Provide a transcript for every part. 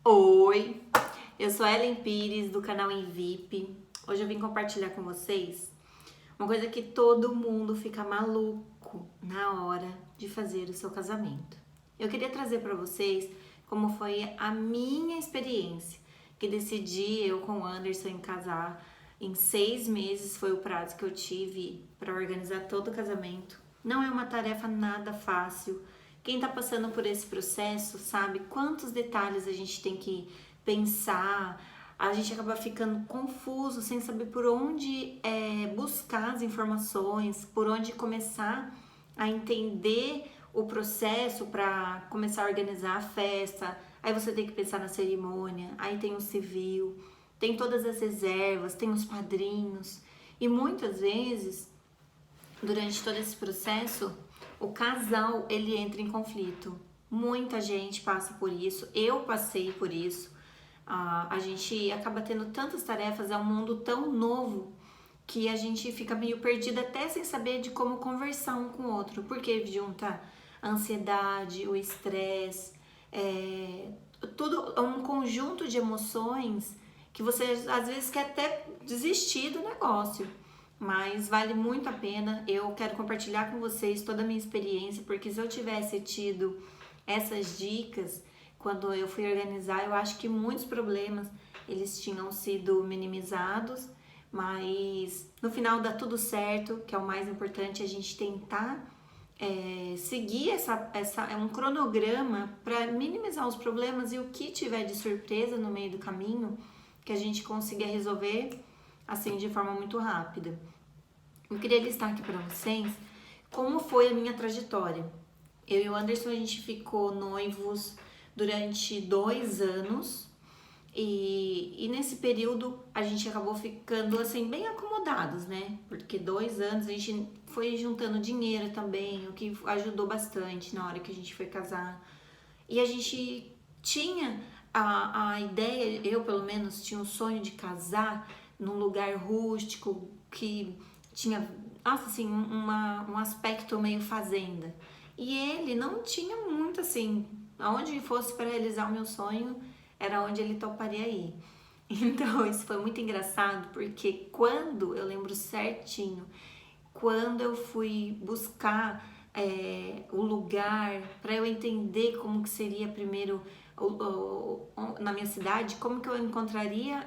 Oi, eu sou Ellen Pires do canal Invip. Hoje eu vim compartilhar com vocês uma coisa que todo mundo fica maluco na hora de fazer o seu casamento. Eu queria trazer para vocês como foi a minha experiência, que decidi eu com o Anderson em casar. Em 6 meses foi o prazo que eu tive para organizar todo o casamento. Não é uma tarefa nada fácil. Quem está passando por esse processo sabe quantos detalhes a gente tem que pensar. A gente acaba ficando confuso, sem saber por onde buscar as informações, por onde começar a entender o processo para começar a organizar a festa. Aí você tem que pensar na cerimônia, aí tem o civil, tem todas as reservas, tem os padrinhos. E muitas vezes, durante todo esse processo, o casal ele entra em conflito. Muita gente passa por isso, eu passei por isso. A gente acaba tendo tantas tarefas, é um mundo tão novo que a gente fica meio perdida até sem saber de como conversar um com o outro, porque junta a ansiedade, o estresse, tudo é um conjunto de emoções que você às vezes quer até desistir do negócio, mas vale muito a pena. Eu quero compartilhar com vocês toda a minha experiência, porque se eu tivesse tido essas dicas quando eu fui organizar, eu acho que muitos problemas eles tinham sido minimizados, mas no final dá tudo certo, que é o mais importante, a gente tentar seguir um cronograma para minimizar os problemas e o que tiver de surpresa no meio do caminho, que a gente consiga resolver assim de forma muito rápida. Eu queria listar aqui para vocês como foi a minha trajetória. Eu e o Anderson, a gente ficou noivos durante 2 anos e nesse período a gente acabou ficando assim bem acomodados, né? Porque 2 anos a gente foi juntando dinheiro também, o que ajudou bastante na hora que a gente foi casar. E a gente tinha a ideia, eu pelo menos tinha o sonho de casar num lugar rústico que tinha, nossa, assim, um aspecto meio fazenda. E ele não tinha muito assim, aonde fosse para realizar o meu sonho, era onde ele toparia ir. Então, isso foi muito engraçado, porque quando, eu lembro certinho, quando eu fui buscar o lugar, para eu entender como que seria primeiro na minha cidade, como que eu encontraria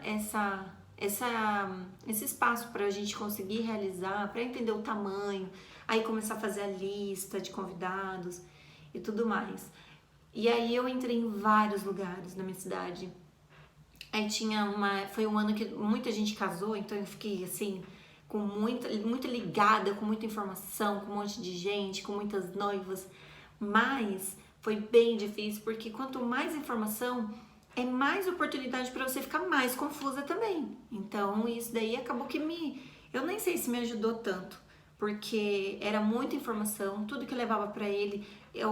esse espaço para a gente conseguir realizar, para entender o tamanho, aí começar a fazer a lista de convidados e tudo mais. E aí eu entrei em vários lugares na minha cidade. Aí foi um ano que muita gente casou, então eu fiquei assim, muito ligada, com muita informação, com um monte de gente, com muitas noivas, mas foi bem difícil, porque quanto mais informação, é mais oportunidade para você ficar mais confusa também. Então isso daí acabou que eu nem sei se me ajudou tanto, porque era muita informação, tudo que eu levava para ele,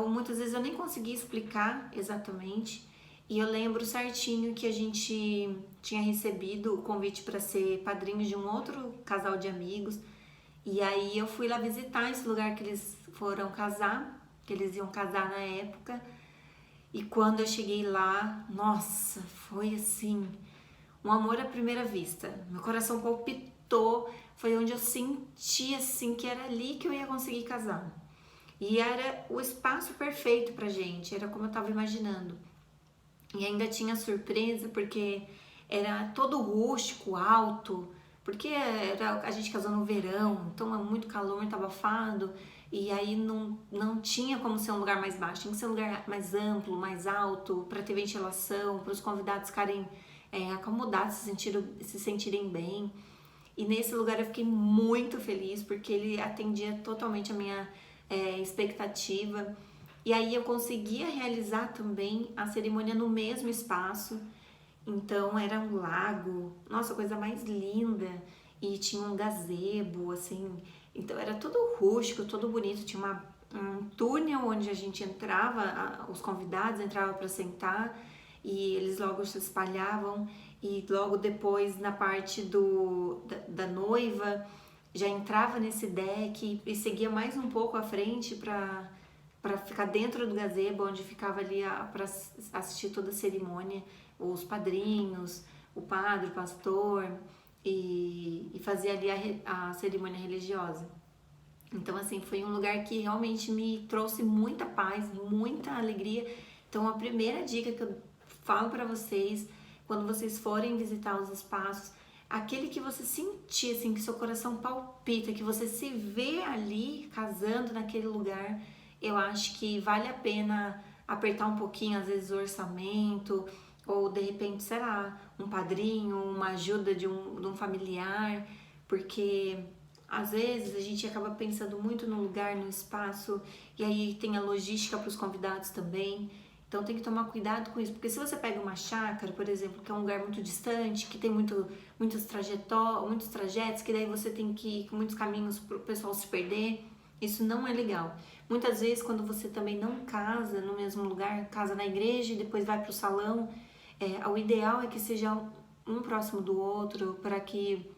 muitas vezes eu nem conseguia explicar exatamente. E eu lembro certinho que a gente tinha recebido o convite para ser padrinho de um outro casal de amigos. E aí eu fui lá visitar esse lugar que eles foram casar, que eles iam casar na época. E quando eu cheguei lá, nossa, foi assim, um amor à primeira vista. Meu coração palpitou, foi onde eu senti assim que era ali que eu ia conseguir casar. E era o espaço perfeito pra gente, era como eu tava imaginando. E ainda tinha surpresa, porque era todo rústico, alto, porque a gente casou no verão, então é muito calor, muito abafado, e aí não tinha como ser um lugar mais baixo, tinha que ser um lugar mais amplo, mais alto, para ter ventilação, para os convidados ficarem acomodados, se sentirem bem. E nesse lugar eu fiquei muito feliz, porque ele atendia totalmente a minha expectativa. E aí eu conseguia realizar também a cerimônia no mesmo espaço. Então era um lago, nossa, coisa mais linda. E tinha um gazebo, assim. Então era tudo rústico, todo bonito. Tinha um túnel onde a gente entrava, os convidados entravam para sentar e eles logo se espalhavam. E logo depois, na parte da noiva, já entrava nesse deck e seguia mais um pouco à frente para para ficar dentro do gazebo, onde ficava ali para assistir toda a cerimônia, os padrinhos, o padre, o pastor, e fazer ali a cerimônia religiosa. Então, assim, foi um lugar que realmente me trouxe muita paz, muita alegria. Então, a primeira dica que eu falo para vocês, quando vocês forem visitar os espaços, aquele que você sentir, assim, que seu coração palpita, que você se vê ali casando naquele lugar, eu acho que vale a pena apertar um pouquinho, às vezes, o orçamento, ou de repente, sei lá, um padrinho, uma ajuda de um familiar, porque às vezes a gente acaba pensando muito no lugar, no espaço, e aí tem a logística para os convidados também. Então tem que tomar cuidado com isso, porque se você pega uma chácara, por exemplo, que é um lugar muito distante, que tem muitos trajetos, que daí você tem que ir com muitos caminhos para o pessoal se perder, isso não é legal. Muitas vezes, quando você também não casa no mesmo lugar, casa na igreja e depois vai para o salão, o ideal é que seja um próximo do outro, para que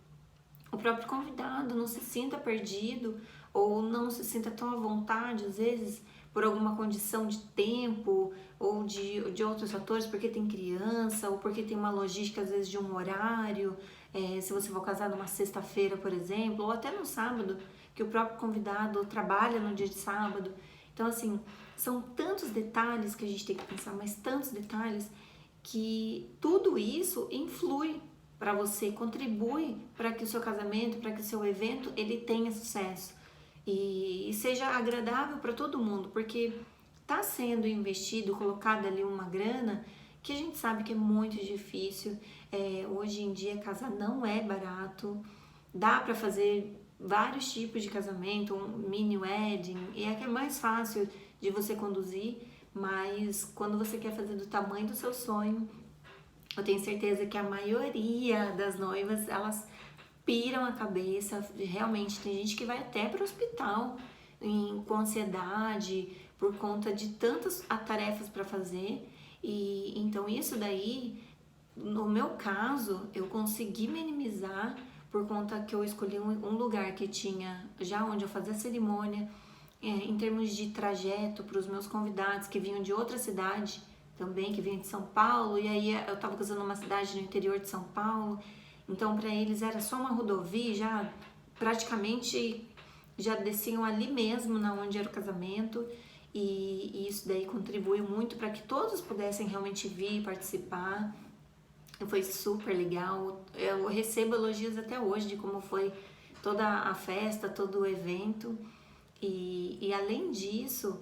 o próprio convidado não se sinta perdido ou não se sinta tão à vontade, às vezes, por alguma condição de tempo ou de outros fatores, porque tem criança ou porque tem uma logística, às vezes, de um horário, se você for casar numa sexta-feira, por exemplo, ou até no sábado, que o próprio convidado trabalha no dia de sábado. Então, assim, são tantos detalhes que a gente tem que pensar, mas tantos detalhes que tudo isso influi para você, contribui para que o seu casamento, para que o seu evento, ele tenha sucesso e seja agradável para todo mundo, porque está sendo investido, colocada ali uma grana que a gente sabe que é muito difícil. Hoje em dia casar não é barato, dá para fazer vários tipos de casamento, um mini wedding, e é que é mais fácil de você conduzir, mas quando você quer fazer do tamanho do seu sonho, eu tenho certeza que a maioria das noivas, elas piram a cabeça. Realmente, tem gente que vai até para o hospital com ansiedade, por conta de tantas tarefas para fazer. E então isso daí, no meu caso, eu consegui minimizar por conta que eu escolhi um lugar que tinha já onde eu fazia a cerimônia, em termos de trajeto para os meus convidados que vinham de outra cidade também, que vinham de São Paulo, e aí eu estava casando numa cidade no interior de São Paulo, então para eles era só uma rodovia, já praticamente já desciam ali mesmo na onde era o casamento, e isso daí contribuiu muito para que todos pudessem realmente vir participar. Foi super legal. Eu recebo elogios até hoje de como foi toda a festa, todo o evento. E além disso,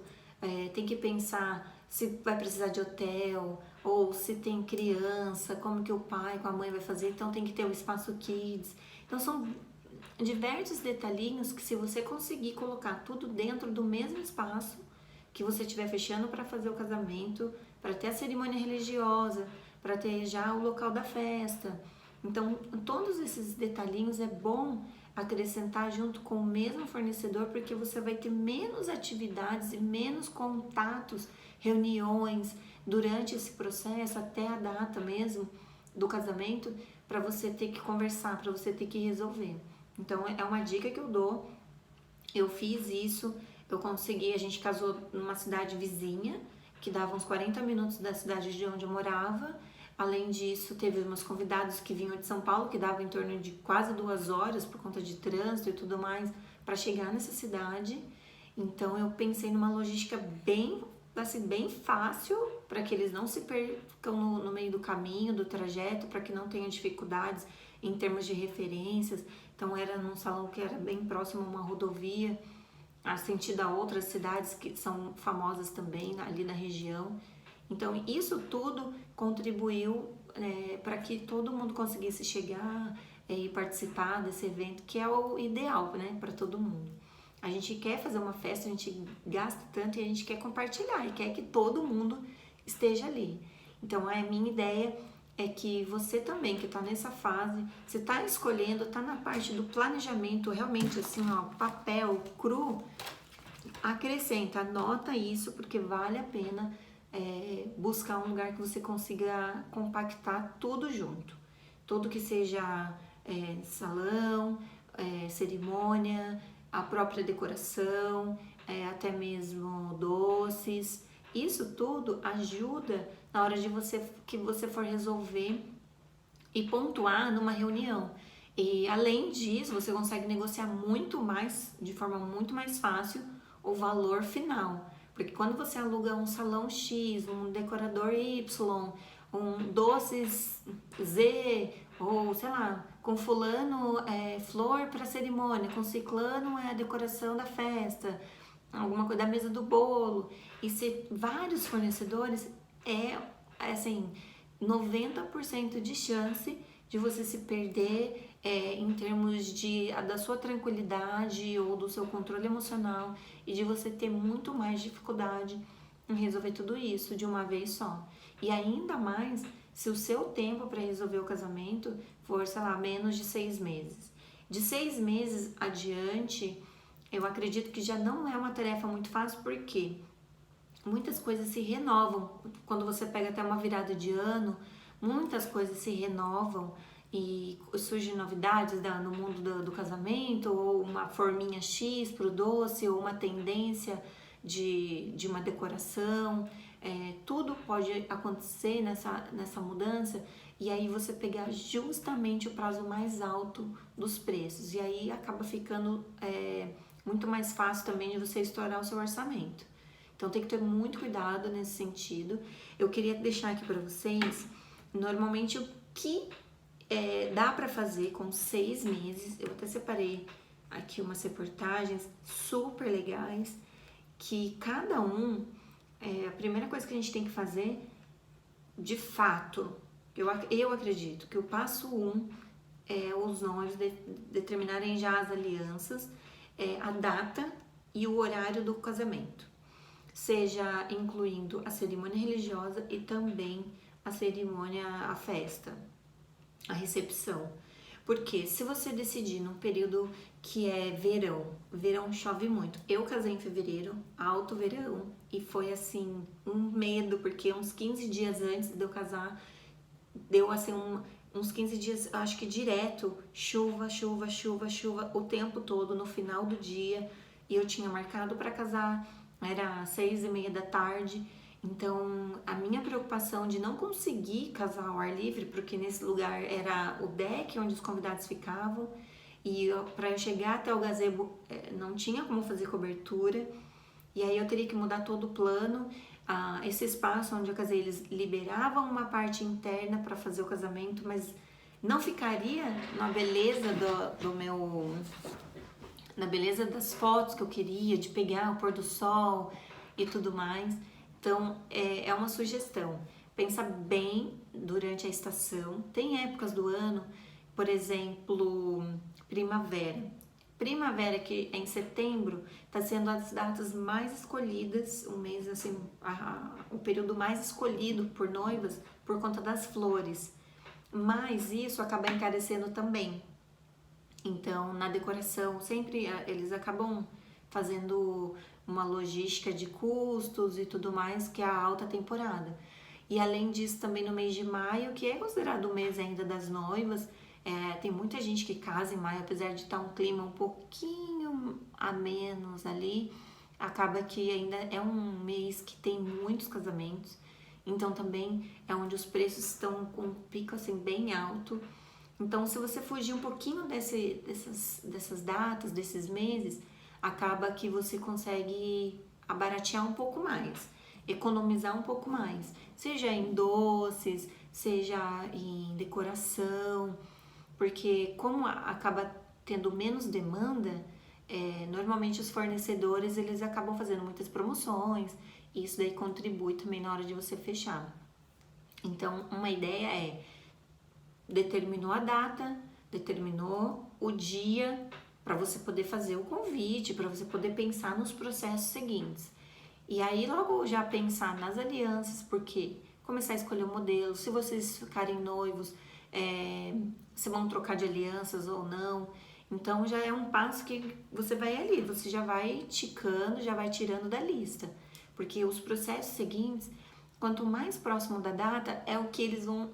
tem que pensar se vai precisar de hotel ou se tem criança, como que o pai com a mãe vai fazer. Então tem que ter o espaço kids. Então são diversos detalhinhos que, se você conseguir colocar tudo dentro do mesmo espaço que você estiver fechando para fazer o casamento, para ter a cerimônia religiosa, para ter já o local da festa. Então, todos esses detalhinhos é bom acrescentar junto com o mesmo fornecedor, porque você vai ter menos atividades e menos contatos, reuniões durante esse processo, até a data mesmo do casamento, para você ter que conversar, para você ter que resolver. Então, é uma dica que eu dou. Eu fiz isso, eu consegui, a gente casou numa cidade vizinha, que dava uns 40 minutos da cidade de onde eu morava. Além disso, teve umas convidados que vinham de São Paulo, que dava em torno de quase 2 horas por conta de trânsito e tudo mais, para chegar nessa cidade. Então, eu pensei numa logística bem fácil, para que eles não se percam no meio do caminho, do trajeto, para que não tenham dificuldades em termos de referências. Então, era num salão que era bem próximo a uma rodovia, a sentido a outras cidades que são famosas também ali na região. Então, isso tudo contribuiu para que todo mundo conseguisse chegar e participar desse evento, que é o ideal, né, para todo mundo. A gente quer fazer uma festa, a gente gasta tanto e a gente quer compartilhar e quer que todo mundo esteja ali. Então, a minha ideia é que você também, que está nessa fase, você está escolhendo, está na parte do planejamento, realmente assim, ó, papel cru, acrescenta, anota isso, porque vale a pena buscar um lugar que você consiga compactar tudo junto. Tudo que seja salão, cerimônia, a própria decoração, até mesmo doces. Isso tudo ajuda na hora de que você for resolver e pontuar numa reunião. E além disso, você consegue negociar muito mais, de forma muito mais fácil, o valor final. Porque quando você aluga um salão X, um decorador Y, um doces Z, ou sei lá, com fulano flor para cerimônia, com ciclano é a decoração da festa, alguma coisa da mesa do bolo, e se vários fornecedores assim, 90% de chance de você se perder em termos da sua tranquilidade ou do seu controle emocional e de você ter muito mais dificuldade em resolver tudo isso de uma vez só. E ainda mais se o seu tempo para resolver o casamento for, sei lá, menos de 6 meses. De 6 meses adiante, eu acredito que já não é uma tarefa muito fácil, porque muitas coisas se renovam. Quando você pega até uma virada de ano, muitas coisas se renovam e surgem novidades no mundo do casamento, ou uma forminha X para o doce, ou uma tendência de uma decoração. Tudo pode acontecer nessa mudança, e aí você pegar justamente o prazo mais alto dos preços, e aí acaba ficando muito mais fácil também de você estourar o seu orçamento. Então tem que ter muito cuidado nesse sentido. Eu queria deixar aqui para vocês, normalmente o que dá para fazer com 6 meses. Eu até separei aqui umas reportagens super legais, que cada a primeira coisa que a gente tem que fazer, de fato, eu acredito que o passo 1 é os noivos determinarem já as alianças, a data e o horário do casamento, seja incluindo a cerimônia religiosa e também a cerimônia, a festa, a recepção. Porque se você decidir num período que é verão chove muito. Eu casei em fevereiro, alto verão, e foi assim, um medo, porque uns 15 dias antes de eu casar, deu assim uns 15 dias, acho que direto, chuva o tempo todo, no final do dia, e eu tinha marcado para casar, era 6:30 da tarde. Então, a minha preocupação de não conseguir casar ao ar livre, porque nesse lugar era o deck onde os convidados ficavam, e para eu chegar até o gazebo não tinha como fazer cobertura, e aí eu teria que mudar todo o plano. Esse espaço onde eu casei, eles liberavam uma parte interna para fazer o casamento, mas não ficaria na beleza na beleza das fotos que eu queria, de pegar o pôr do sol e tudo mais. Então, é uma sugestão. Pensa bem durante a estação. Tem épocas do ano, por exemplo, primavera. Primavera, que é em setembro, está sendo as datas mais escolhidas, um mês assim, o período mais escolhido por noivas por conta das flores. Mas isso acaba encarecendo também. Então, na decoração, sempre eles acabam fazendo uma logística de custos e tudo mais, que é a alta temporada. E além disso, também no mês de maio, que é considerado o mês ainda das noivas, tem muita gente que casa em maio, apesar de estar um clima um pouquinho a menos ali, acaba que ainda é um mês que tem muitos casamentos, então também é onde os preços estão com um pico assim bem alto. Então, se você fugir um pouquinho dessas datas, desses meses, acaba que você consegue abaratear um pouco mais, economizar um pouco mais, seja em doces, seja em decoração, porque como acaba tendo menos demanda, normalmente os fornecedores eles acabam fazendo muitas promoções, e isso daí contribui também na hora de você fechar. Então, uma ideia determinou a data, determinou o dia para você poder fazer o convite, para você poder pensar nos processos seguintes. E aí logo já pensar nas alianças, porque começar a escolher o modelo, se vocês ficarem noivos, se vão trocar de alianças ou não. Então já é um passo que você vai ali, você já vai ticando, já vai tirando da lista. Porque os processos seguintes, quanto mais próximo da data, é o que eles vão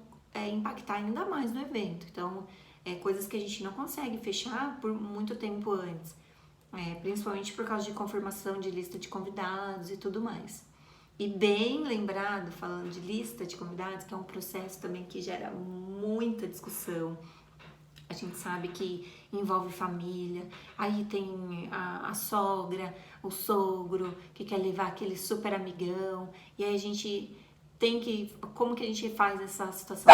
impactar ainda mais no evento. Então, coisas que a gente não consegue fechar por muito tempo antes. principalmente por causa de confirmação de lista de convidados e tudo mais. E bem lembrado, falando de lista de convidados, que é um processo também que gera muita discussão. A gente sabe que envolve família, aí tem a sogra, o sogro, que quer levar aquele super amigão, e aí a gente tem que... Como que a gente faz essa situação?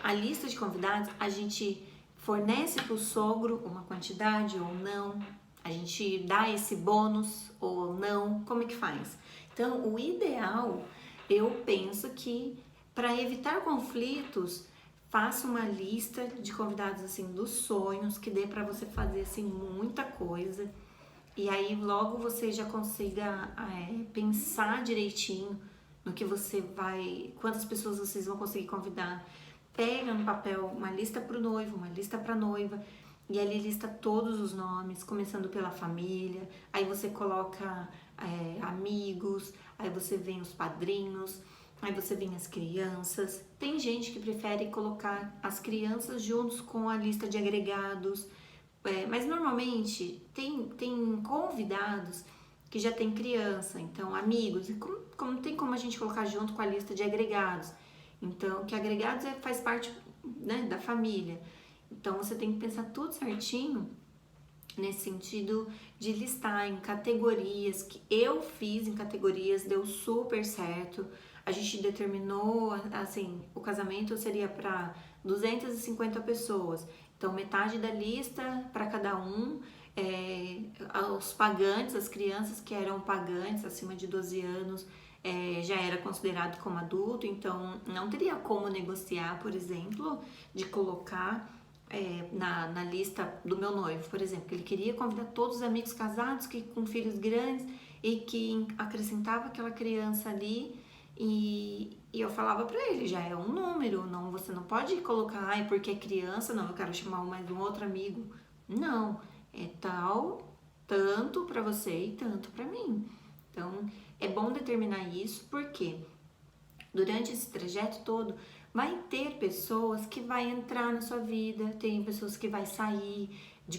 A lista de convidados, a gente fornece para o sogro uma quantidade ou não? A gente dá esse bônus ou não? Como é que faz? Então, o ideal, eu penso que para evitar conflitos, faça uma lista de convidados assim dos sonhos, que dê para você fazer assim muita coisa. E aí logo você já consiga pensar direitinho no que você vai, quantas pessoas vocês vão conseguir convidar. Pega no papel uma lista para o noivo, uma lista para a noiva, e ali lista todos os nomes, começando pela família. Aí você coloca amigos, aí você vem os padrinhos, aí você vem as crianças. Tem gente que prefere colocar as crianças juntos com a lista de agregados, mas normalmente tem convidados que já tem criança, então amigos, e como tem como a gente colocar junto com a lista de agregados. Então, que agregados faz parte, né, da família. Então, você tem que pensar tudo certinho nesse sentido de listar em categorias, que eu fiz em categorias, deu super certo. A gente determinou, assim, o casamento seria para 250 pessoas. Então, metade da lista para cada um, os pagantes, as crianças que eram pagantes, acima de 12 anos, já era considerado como adulto, então não teria como negociar, por exemplo, de colocar na lista do meu noivo, por exemplo, que ele queria convidar todos os amigos casados com filhos grandes e que acrescentava aquela criança ali e eu falava pra ele, já é um número, não, você não pode colocar, porque é criança, não, eu quero chamar mais um outro amigo. Não, é tanto pra você e tanto pra mim. Então, é bom determinar isso, porque durante esse trajeto todo vai ter pessoas que vai entrar na sua vida, tem pessoas que vai sair,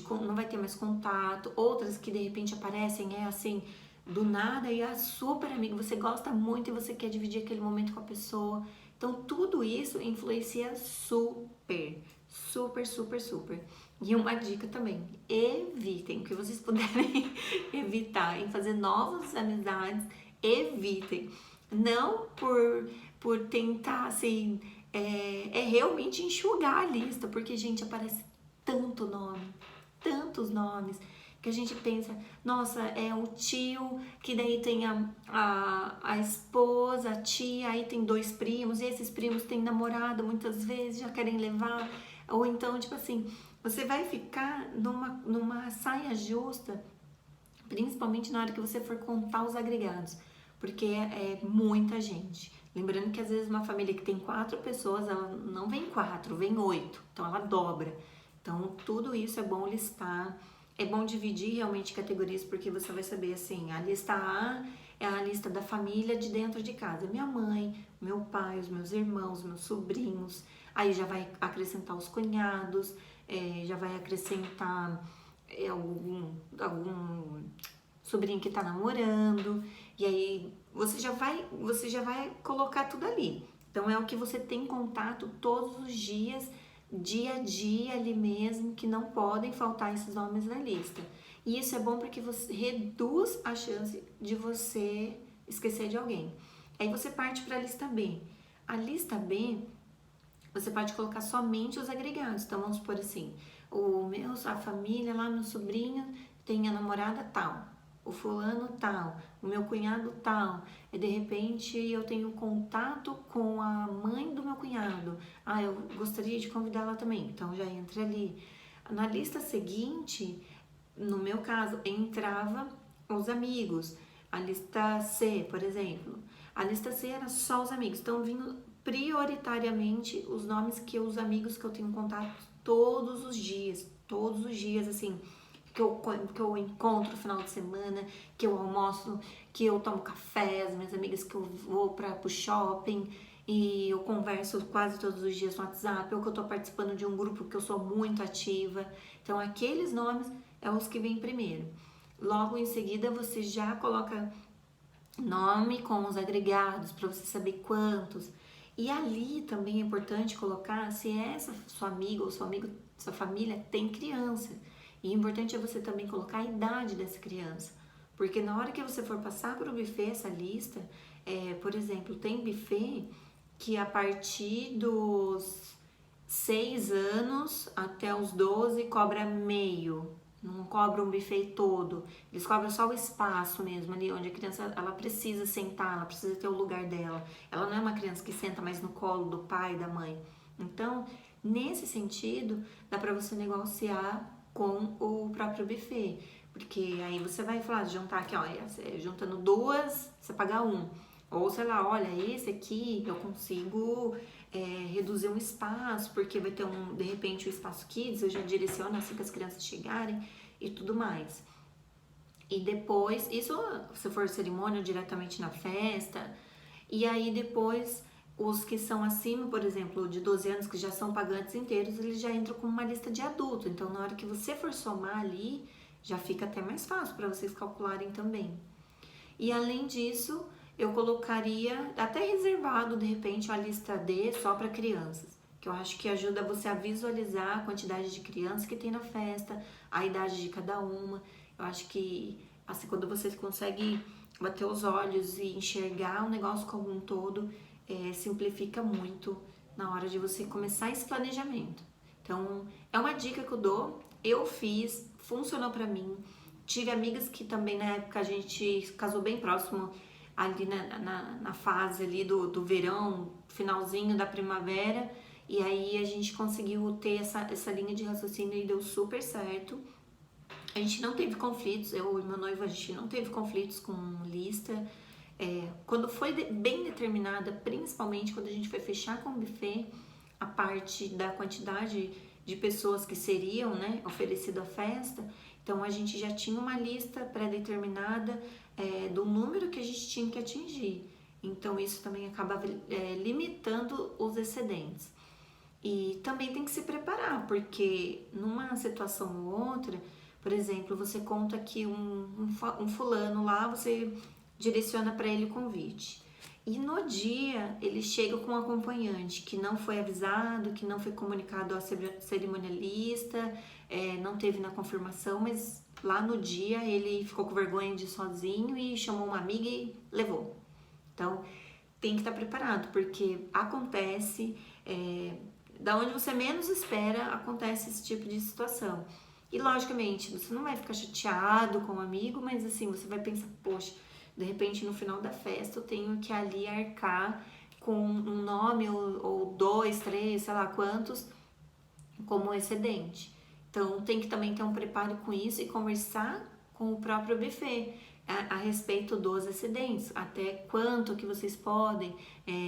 não vai ter mais contato, outras que de repente aparecem, assim, do nada e é super amigo, você gosta muito e você quer dividir aquele momento com a pessoa. Então, tudo isso influencia super, super, super, super. E uma dica também, evitem, o que vocês puderem evitar em fazer novas amizades, evitem. Não por tentar, assim, realmente enxugar a lista, porque, gente, aparece tantos nomes, que a gente pensa, nossa, é o tio, que daí tem a esposa, a tia, aí tem 2 primos, e esses primos têm namorado muitas vezes, já querem levar, ou então, tipo assim, você vai ficar numa saia justa, principalmente na hora que você for contar os agregados, porque é muita gente. Lembrando que às vezes uma família que tem 4 pessoas, ela não vem 4, vem 8, então ela dobra. Então tudo isso é bom listar, é bom dividir realmente categorias, porque você vai saber assim, a lista A é a lista da família de dentro de casa, minha mãe, meu pai, os meus irmãos, meus sobrinhos, aí já vai acrescentar os cunhados, já vai acrescentar algum sobrinho que tá namorando, e aí você já vai colocar tudo ali. Então é o que você tem contato todos os dias, dia a dia ali mesmo, que não podem faltar esses nomes na lista. E isso é bom porque você reduz a chance de você esquecer de alguém. Aí você parte para a lista B. A lista B, você pode colocar somente os agregados. Então vamos supor assim, a família lá, meu sobrinho tem a namorada tal, o fulano tal, o meu cunhado tal, e de repente eu tenho contato com a mãe do meu cunhado, eu gostaria de convidá-la também, então já entra ali. Na lista seguinte, no meu caso, entrava os amigos, a lista C, por exemplo, a lista C era só os amigos, então vindo prioritariamente os nomes os amigos que eu tenho contato todos os dias, assim, que eu encontro no final de semana, que eu almoço, que eu tomo café, as minhas amigas que eu vou pro shopping e eu converso quase todos os dias no WhatsApp, ou que eu tô participando de um grupo que eu sou muito ativa. Então, aqueles nomes é os que vêm primeiro. Logo em seguida, você já coloca nome com os agregados para você saber quantos. E ali também é importante colocar se essa sua amiga ou seu amigo, sua família tem criança. E importante é você também colocar a idade dessa criança. Porque na hora que você for passar para o buffet essa lista, por exemplo, tem buffet que a partir dos 6 anos até os 12 cobra meio. Não cobra um buffet todo, eles cobram só o espaço mesmo ali, onde a criança ela precisa sentar, ela precisa ter o lugar dela. Ela não é uma criança que senta mais no colo do pai, da mãe. Então, nesse sentido, dá para você negociar com o próprio buffet, porque aí você vai falar, juntar aqui, ó, juntando duas, você paga um. Ou sei lá, olha, esse aqui eu consigo reduzir um espaço, porque vai ter de repente o espaço kids, eu já direciono assim que as crianças chegarem e tudo mais. E depois, isso se for cerimônia diretamente na festa, e aí depois os que são acima, por exemplo, de 12 anos, que já são pagantes inteiros, eles já entram com uma lista de adulto. Então, na hora que você for somar ali, já fica até mais fácil para vocês calcularem também. E além disso, eu colocaria até reservado, de repente, uma lista D só para crianças, que eu acho que ajuda você a visualizar a quantidade de crianças que tem na festa, a idade de cada uma. Eu acho que, assim, quando você consegue bater os olhos e enxergar o negócio como um todo, simplifica muito na hora de você começar esse planejamento. Então, é uma dica que eu dou, eu fiz, funcionou para mim. Tive amigas que também na época a gente casou bem próximo, ali na fase ali do verão, finalzinho da primavera, e aí a gente conseguiu ter essa linha de raciocínio e deu super certo. A gente não teve conflitos, eu e meu noivo, a gente não teve conflitos com lista. Quando foi bem determinada, principalmente quando a gente foi fechar com o buffet, a parte da quantidade de pessoas que seriam, né, oferecido a festa, então a gente já tinha uma lista pré-determinada do número que a gente tinha que atingir. Então isso também acaba limitando os excedentes. E também tem que se preparar, porque numa situação ou outra, por exemplo, você conta que um fulano lá, você direciona para ele o convite. E no dia ele chega com um acompanhante que não foi avisado, que não foi comunicado ao cerimonialista, não teve na confirmação, mas lá no dia ele ficou com vergonha de ir sozinho e chamou uma amiga e levou. Então tem que estar preparado, porque acontece, da onde você menos espera, acontece esse tipo de situação. E logicamente, você não vai ficar chateado com o amigo, mas assim, você vai pensar, poxa, de repente no final da festa eu tenho que ali arcar com um nome ou 2, 3, sei lá quantos, como excedente. Então tem que também ter um preparo com isso e conversar com o próprio buffet a respeito dos excedentes, até quanto que vocês podem,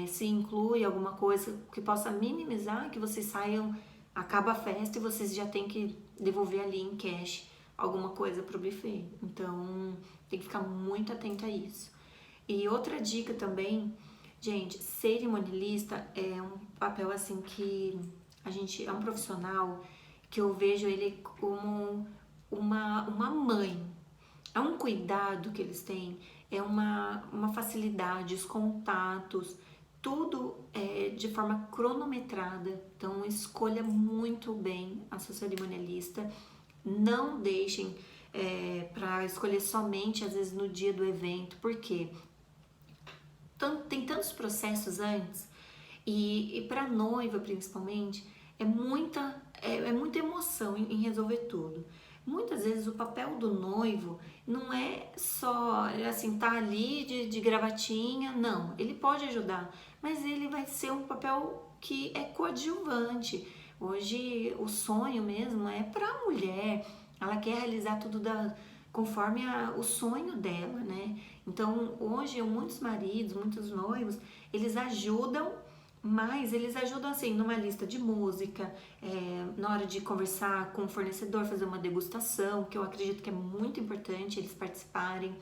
se inclui alguma coisa que possa minimizar, que vocês saiam, acaba a festa e vocês já têm que devolver ali em cash alguma coisa para o buffet. Então tem que ficar muito atento a isso. E outra dica também, gente, cerimonialista é um papel assim que a gente é um profissional que eu vejo ele como uma mãe. É um cuidado que eles têm, é uma facilidade, os contatos, tudo de forma cronometrada. Então escolha muito bem a sua cerimonialista. Não deixem para escolher somente, às vezes, no dia do evento, porque tem tantos processos antes, e para noiva, principalmente, é muita emoção em resolver tudo. Muitas vezes o papel do noivo não é só, assim, tá ali de gravatinha, não. Ele pode ajudar, mas ele vai ser um papel que é coadjuvante. Hoje o sonho mesmo é para a mulher, ela quer realizar tudo conforme o sonho dela, né? Então hoje muitos maridos, muitos noivos, eles ajudam Mas eles ajudam assim numa lista de música, na hora de conversar com o fornecedor, fazer uma degustação, que eu acredito que é muito importante eles participarem.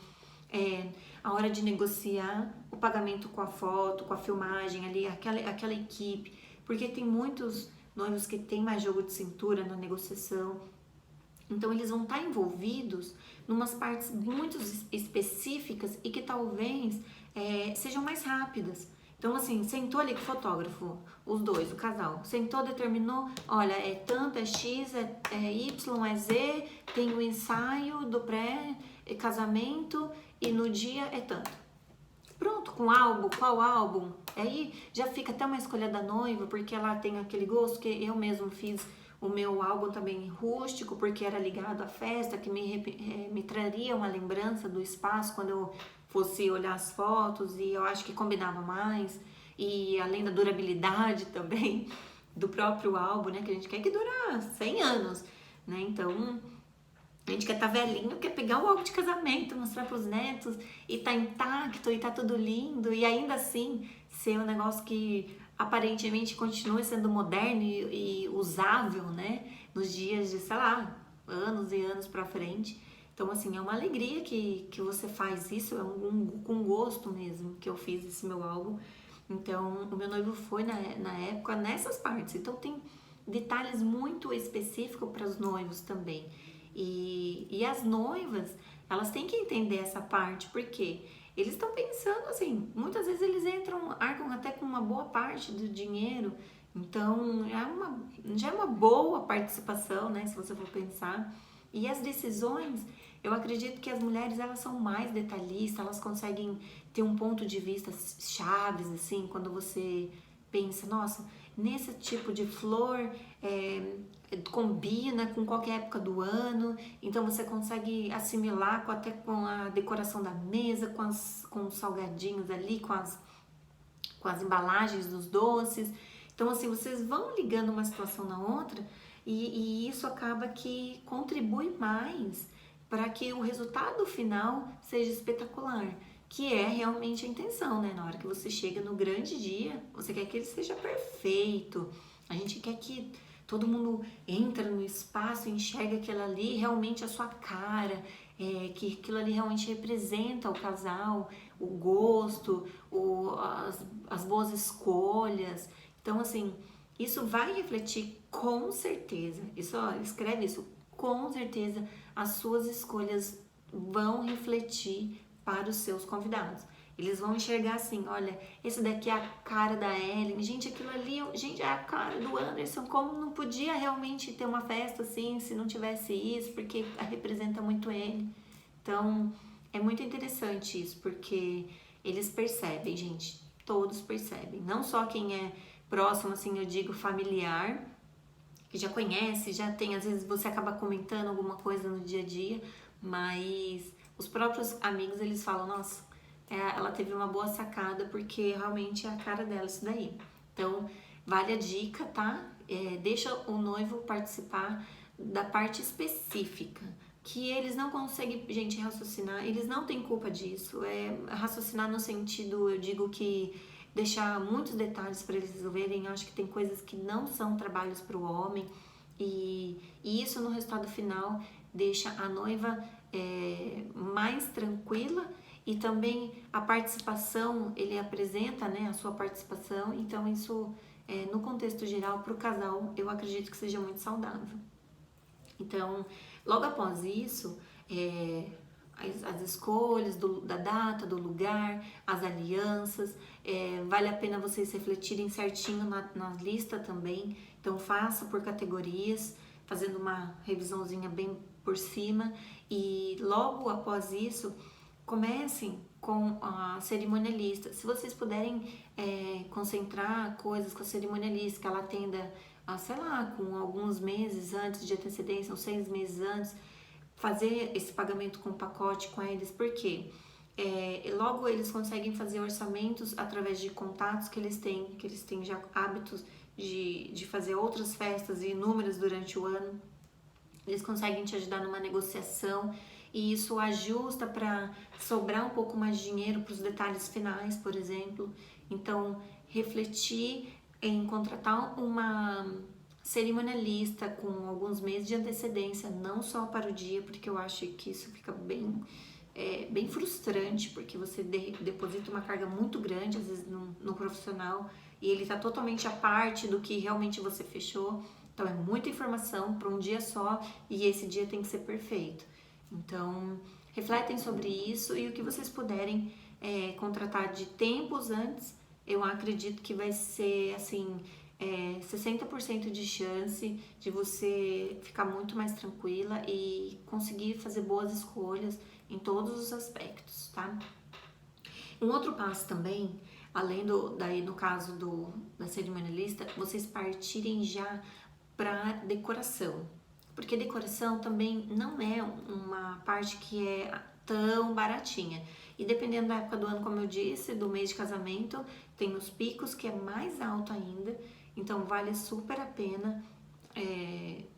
A hora de negociar o pagamento com a foto, com a filmagem ali, aquela equipe, porque tem muitos noivos que têm mais jogo de cintura na negociação. Então eles vão estar envolvidos numas partes muito específicas e que talvez sejam mais rápidas. Então assim, sentou ali com o fotógrafo, os dois, o casal, sentou, determinou, olha, é tanto, é X, é Y, é Z, tem o ensaio do pré-casamento e no dia é tanto. Pronto, com álbum, qual álbum? Aí já fica até uma escolha da noiva, porque ela tem aquele gosto que eu mesmo fiz o meu álbum também rústico, porque era ligado à festa, que me traria uma lembrança do espaço quando eu fosse olhar as fotos, e eu acho que combinava mais. E além da durabilidade também do próprio álbum, né, que a gente quer que dure 100 anos, né, então a gente quer estar velhinho, quer pegar o álbum de casamento, mostrar para os netos e tá intacto e tá tudo lindo, e ainda assim ser um negócio que aparentemente continue sendo moderno e usável, né, nos dias de, sei lá, anos e anos pra frente. Então, assim, é uma alegria que você faz isso, com gosto mesmo que eu fiz esse meu álbum. Então, o meu noivo foi na época nessas partes. Então, tem detalhes muito específicos para os noivos também. E as noivas, elas têm que entender essa parte, porque eles estão pensando assim, muitas vezes eles arcam até com uma boa parte do dinheiro, então já é uma boa participação, né, se você for pensar. E as decisões, eu acredito que as mulheres, elas são mais detalhistas, elas conseguem ter um ponto de vista chaves, assim, quando você pensa, nossa, nesse tipo de flor combina com qualquer época do ano, então você consegue assimilar até com a decoração da mesa, com os salgadinhos ali, com as embalagens dos doces. Então, assim, vocês vão ligando uma situação na outra e isso acaba que contribui mais para que o resultado final seja espetacular, que é realmente a intenção, né? Na hora que você chega no grande dia, você quer que ele seja perfeito. A gente quer que todo mundo entra no espaço, enxerga aquilo ali, realmente a sua cara, que aquilo ali realmente representa o casal, o gosto, as boas escolhas. Então, assim, isso vai refletir com certeza. Isso, ó, escreve isso, com certeza as suas escolhas vão refletir para os seus convidados. Eles vão enxergar assim, olha, esse daqui é a cara da Ellen, gente, aquilo ali, gente, é a cara do Anderson, como não podia realmente ter uma festa assim, se não tivesse isso, porque representa muito ele. Então, é muito interessante isso, porque eles percebem, gente, todos percebem, não só quem é próximo, assim, eu digo familiar, que já conhece, já tem, às vezes você acaba comentando alguma coisa no dia a dia, mas os próprios amigos, eles falam, nossa, ela teve uma boa sacada, porque realmente é a cara dela isso daí. Então, vale a dica, tá? Deixa o noivo participar da parte específica, que eles não conseguem, gente, raciocinar, eles não têm culpa disso, raciocinar no sentido, eu digo que deixar muitos detalhes para eles resolverem. Eu acho que tem coisas que não são trabalhos para o homem, e isso no resultado final deixa a noiva mais tranquila, e também a participação, ele apresenta, né, a sua participação, então isso no contexto geral para o casal eu acredito que seja muito saudável. Então, logo após isso, as escolhas da data, do lugar, as alianças, vale a pena vocês refletirem certinho na lista também. Então, faça por categorias, fazendo uma revisãozinha bem por cima, e logo após isso, comecem com a cerimonialista. Se vocês puderem concentrar coisas com a cerimonialista, que ela atenda, sei lá, com alguns meses antes de antecedência, uns 6 meses antes, fazer esse pagamento com pacote com eles, porque logo eles conseguem fazer orçamentos através de contatos que eles têm já hábitos de fazer outras festas e inúmeras durante o ano. Eles conseguem te ajudar numa negociação, e isso ajusta para sobrar um pouco mais de dinheiro para os detalhes finais, por exemplo. Então, refletir em contratar uma cerimonialista com alguns meses de antecedência, não só para o dia, porque eu acho que isso fica bem frustrante, porque você deposita uma carga muito grande, às vezes, no profissional, e ele está totalmente à parte do que realmente você fechou. Então, é muita informação para um dia só, e esse dia tem que ser perfeito. Então, refletem sobre isso, e o que vocês puderem contratar de tempos antes, eu acredito que vai ser, assim, 60% de chance de você ficar muito mais tranquila e conseguir fazer boas escolhas em todos os aspectos, tá? Um outro passo também, além daí no caso da cerimonialista, vocês partirem já para decoração, porque decoração também não é uma parte que é tão baratinha. E dependendo da época do ano, como eu disse, do mês de casamento, tem os picos que é mais alto ainda, então vale super a pena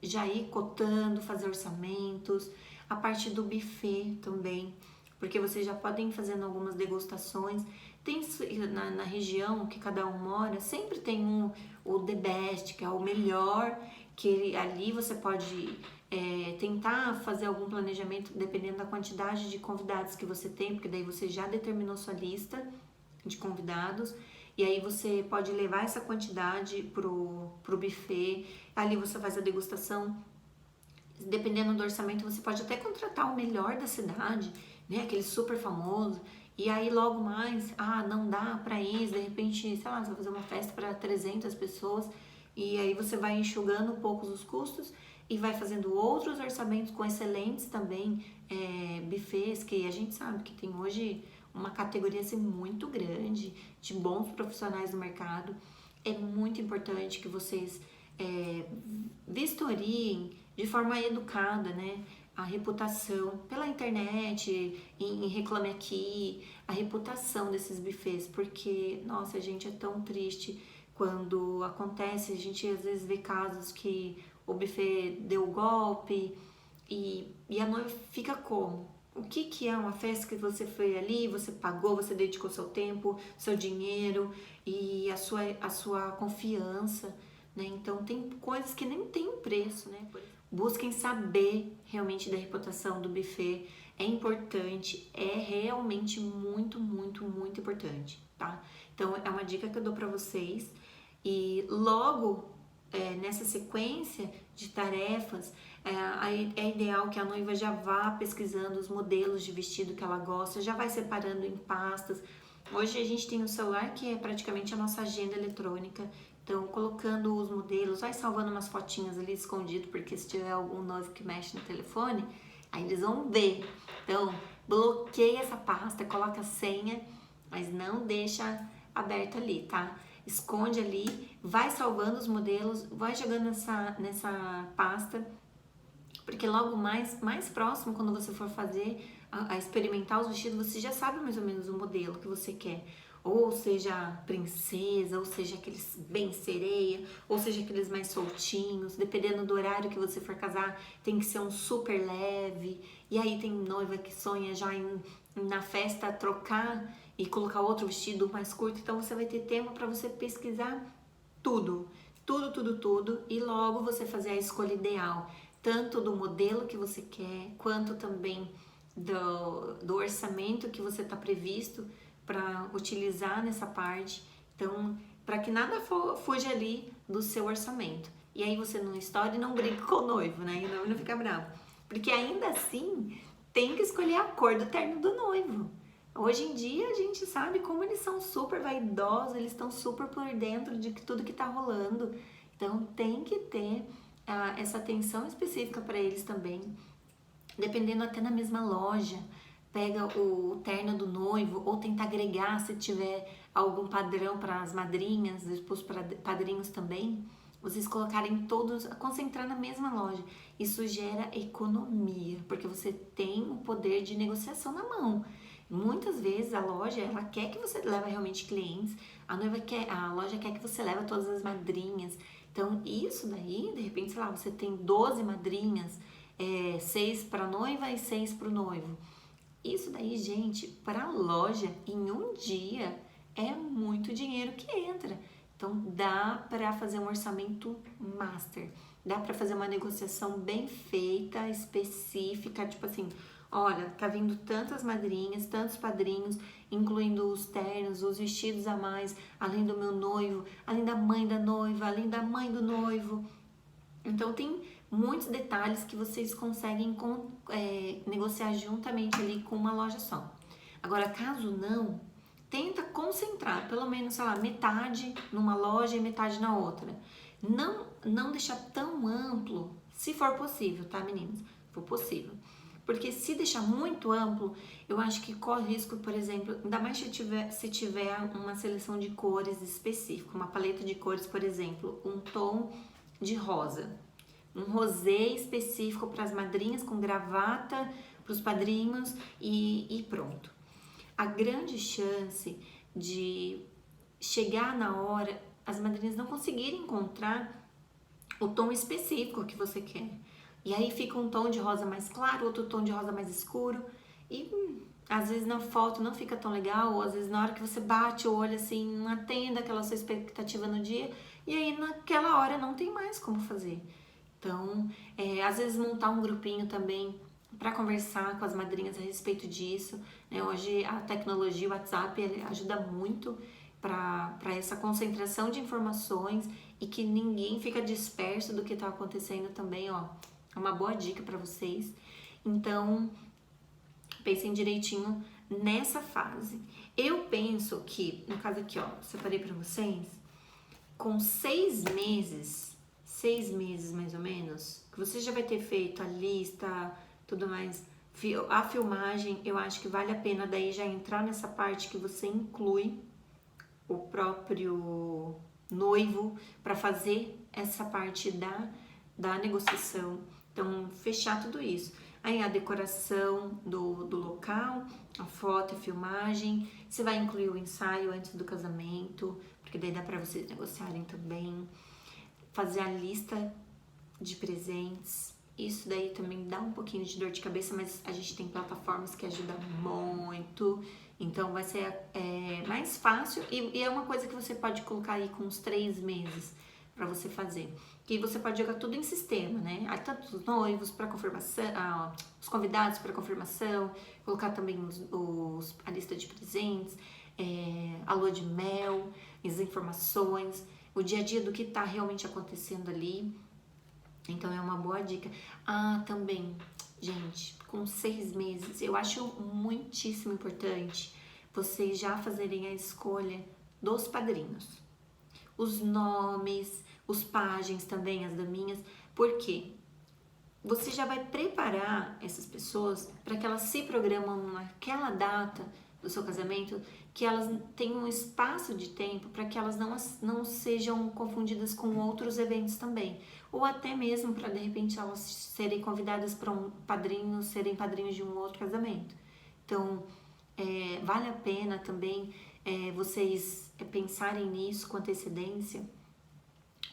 já ir cotando, fazer orçamentos, a parte do buffet também, porque vocês já podem ir fazendo algumas degustações. Tem na região que cada um mora, sempre tem o The Best, que é o melhor, que ali você pode tentar fazer algum planejamento dependendo da quantidade de convidados que você tem, porque daí você já determinou sua lista de convidados, e aí você pode levar essa quantidade pro buffet, ali você faz a degustação. Dependendo do orçamento, você pode até contratar o melhor da cidade, né, aquele super famoso, e aí logo mais, não dá pra ir, de repente, sei lá, você vai fazer uma festa para 300 pessoas, e aí você vai enxugando um pouco os custos e vai fazendo outros orçamentos com excelentes também buffets, que a gente sabe que tem hoje uma categoria assim, muito grande de bons profissionais no mercado. É muito importante que vocês vistoriem de forma educada, né? A reputação pela internet, em Reclame Aqui, a reputação desses buffets, porque, nossa, gente, é tão triste quando acontece, a gente às vezes vê casos que o buffet deu golpe e a noiva fica como? O que é uma festa que você foi ali, você pagou, você dedicou seu tempo, seu dinheiro e a sua confiança, né? Então tem coisas que nem tem preço, né? Busquem saber realmente da reputação do buffet, é importante, é realmente muito, muito, muito importante, tá? Então é uma dica que eu dou pra vocês e logo nessa sequência de tarefas, é ideal que a noiva já vá pesquisando os modelos de vestido que ela gosta, já vai separando em pastas. Hoje a gente tem um celular que é praticamente a nossa agenda eletrônica, então colocando os modelos, vai salvando umas fotinhas ali escondido, porque se tiver algum noivo que mexe no telefone, aí eles vão ver. Então bloqueia essa pasta, coloca a senha, mas não deixa aberta ali, tá? Esconde ali, vai salvando os modelos, vai jogando nessa pasta, porque logo mais próximo, quando você for fazer, a experimentar os vestidos, você já sabe mais ou menos o modelo que você quer. Ou seja princesa, ou seja aqueles bem sereia, ou seja aqueles mais soltinhos, dependendo do horário que você for casar, tem que ser um super leve. E aí tem noiva que sonha já na festa trocar e colocar outro vestido mais curto, então você vai ter tempo para você pesquisar tudo, e logo você fazer a escolha ideal, tanto do modelo que você quer, quanto também do orçamento que você está previsto para utilizar nessa parte, então para que nada fuja ali do seu orçamento. E aí você não estoure e não brigue com o noivo, né? E o noivo não fica bravo, porque ainda assim tem que escolher a cor do terno do noivo. Hoje em dia a gente sabe como eles são super vaidosos, eles estão super por dentro de tudo que tá rolando. Então tem que ter essa atenção específica para eles também. Dependendo até na mesma loja, pega o terno do noivo ou tenta agregar se tiver algum padrão para as madrinhas, depois para padrinhos também. Vocês colocarem todos, concentrar na mesma loja. Isso gera economia, porque você tem o poder de negociação na mão. Muitas vezes a loja, ela quer que você leve realmente clientes, a loja quer que você leve todas as madrinhas. Então, isso daí, de repente, sei lá, você tem 12 madrinhas, 6 para a noiva e 6 para o noivo. Isso daí, gente, para a loja, em um dia, é muito dinheiro que entra. Então dá para fazer um orçamento master, dá para fazer uma negociação bem feita, específica, tipo assim, olha, tá vindo tantas madrinhas, tantos padrinhos, incluindo os ternos, os vestidos a mais, além do meu noivo, além da mãe da noiva, além da mãe do noivo. Então tem muitos detalhes que vocês conseguem negociar juntamente ali com uma loja só. Agora, caso não, tenta concentrar, pelo menos, sei lá, metade numa loja e metade na outra. Não deixar tão amplo, se for possível, tá, meninas? Se for possível. Porque se deixar muito amplo, eu acho que corre risco, por exemplo, ainda mais se tiver uma seleção de cores específica, uma paleta de cores, por exemplo, um tom de rosa, um rosé específico para as madrinhas com gravata, para os padrinhos e pronto. A grande chance de chegar na hora, as madrinhas não conseguirem encontrar o tom específico que você quer. E aí fica um tom de rosa mais claro, outro tom de rosa mais escuro. E às vezes na foto não fica tão legal, ou às vezes na hora que você bate o olho assim, não atende aquela sua expectativa no dia, e aí naquela hora não tem mais como fazer. Então, às vezes montar um grupinho também para conversar com as madrinhas a respeito disso, né? Hoje a tecnologia, o WhatsApp, ele ajuda muito para essa concentração de informações e que ninguém fica disperso do que está acontecendo também, ó. É uma boa dica para vocês. Então, pensem direitinho nessa fase. Eu penso que, no caso aqui, ó, separei para vocês, com 6 meses mais ou menos, que você já vai ter feito a lista, tudo mais, a filmagem, eu acho que vale a pena daí já entrar nessa parte que você inclui o próprio noivo para fazer essa parte da negociação. Então, fechar tudo isso. Aí a decoração do local, a foto, a filmagem. Você vai incluir o ensaio antes do casamento, porque daí dá para vocês negociarem também. Fazer a lista de presentes. Isso daí também dá um pouquinho de dor de cabeça, mas a gente tem plataformas que ajudam muito. Então vai ser mais fácil e é uma coisa que você pode colocar aí com uns 3 meses para você fazer. Que você pode jogar tudo em sistema, né? Aí tanto os noivos para confirmação, os convidados para confirmação, colocar também a lista de presentes, a lua de mel, as informações, o dia a dia do que tá realmente acontecendo ali. Então é uma boa dica. Também, gente, com 6 meses, eu acho muitíssimo importante vocês já fazerem a escolha dos padrinhos. Os nomes, os pajens também, as daminhas, porque você já vai preparar essas pessoas para que elas se programam naquela data do seu casamento, que elas tenham um espaço de tempo para que elas não sejam confundidas com outros eventos também. Ou até mesmo para, de repente, elas serem convidadas para um padrinho, serem padrinhos de um outro casamento. Então, vale a pena também vocês pensarem nisso com antecedência,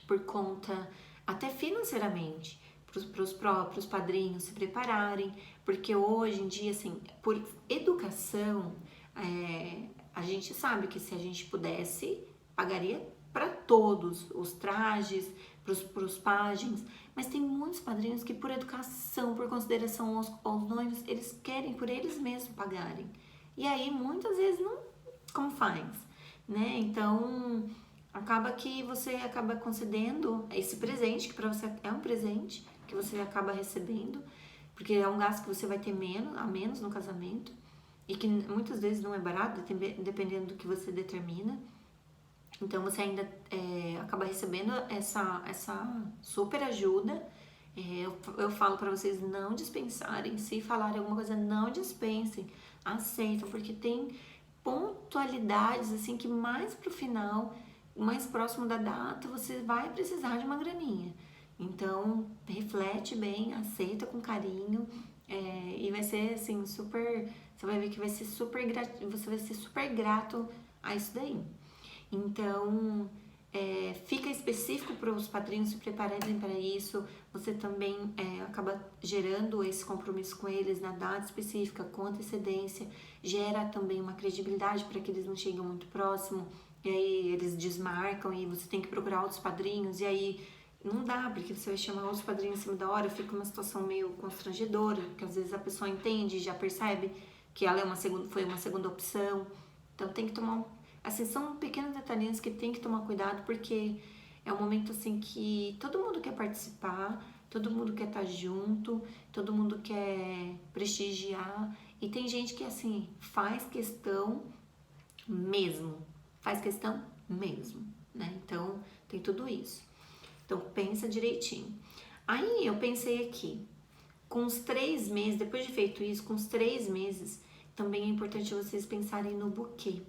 por conta, até financeiramente, para os próprios padrinhos se prepararem, porque hoje em dia, assim, por educação, a gente sabe que se a gente pudesse, pagaria para todos os trajes, para os pajens, mas tem muitos padrinhos que por educação, por consideração aos noivos, eles querem por eles mesmos pagarem. E aí, muitas vezes, não, como faz, né? Então, acaba que você acaba concedendo esse presente, que para você é um presente, que você acaba recebendo, porque é um gasto que você vai ter a menos no casamento, e que muitas vezes não é barato, dependendo do que você determina. Então, você ainda acaba recebendo essa super ajuda. Eu falo para vocês não dispensarem. Se falarem alguma coisa, não dispensem. Aceitam, porque tem pontualidades, assim, que mais pro final, mais próximo da data, você vai precisar de uma graninha. Então, reflete bem, aceita com carinho, e vai ser, assim, super... Você vai ver que vai ser você vai ser super grato a isso daí. Então, fica específico para os padrinhos se prepararem para isso. Você também acaba gerando esse compromisso com eles na data específica, com antecedência, gera também uma credibilidade para que eles não cheguem muito próximo, e aí eles desmarcam e você tem que procurar outros padrinhos, e aí não dá, porque você vai chamar outros padrinhos em cima da hora, fica uma situação meio constrangedora, porque às vezes a pessoa entende, já percebe que ela foi uma segunda opção. Então tem que tomar assim, são pequenos detalhinhos que tem que tomar cuidado, porque é um momento assim que todo mundo quer participar, todo mundo quer estar junto, todo mundo quer prestigiar, e tem gente que assim faz questão mesmo, né? Então tem tudo isso. Então pensa direitinho. Aí eu pensei aqui, com uns 3 meses, depois de feito isso, com uns 3 meses, também é importante vocês pensarem no buquê.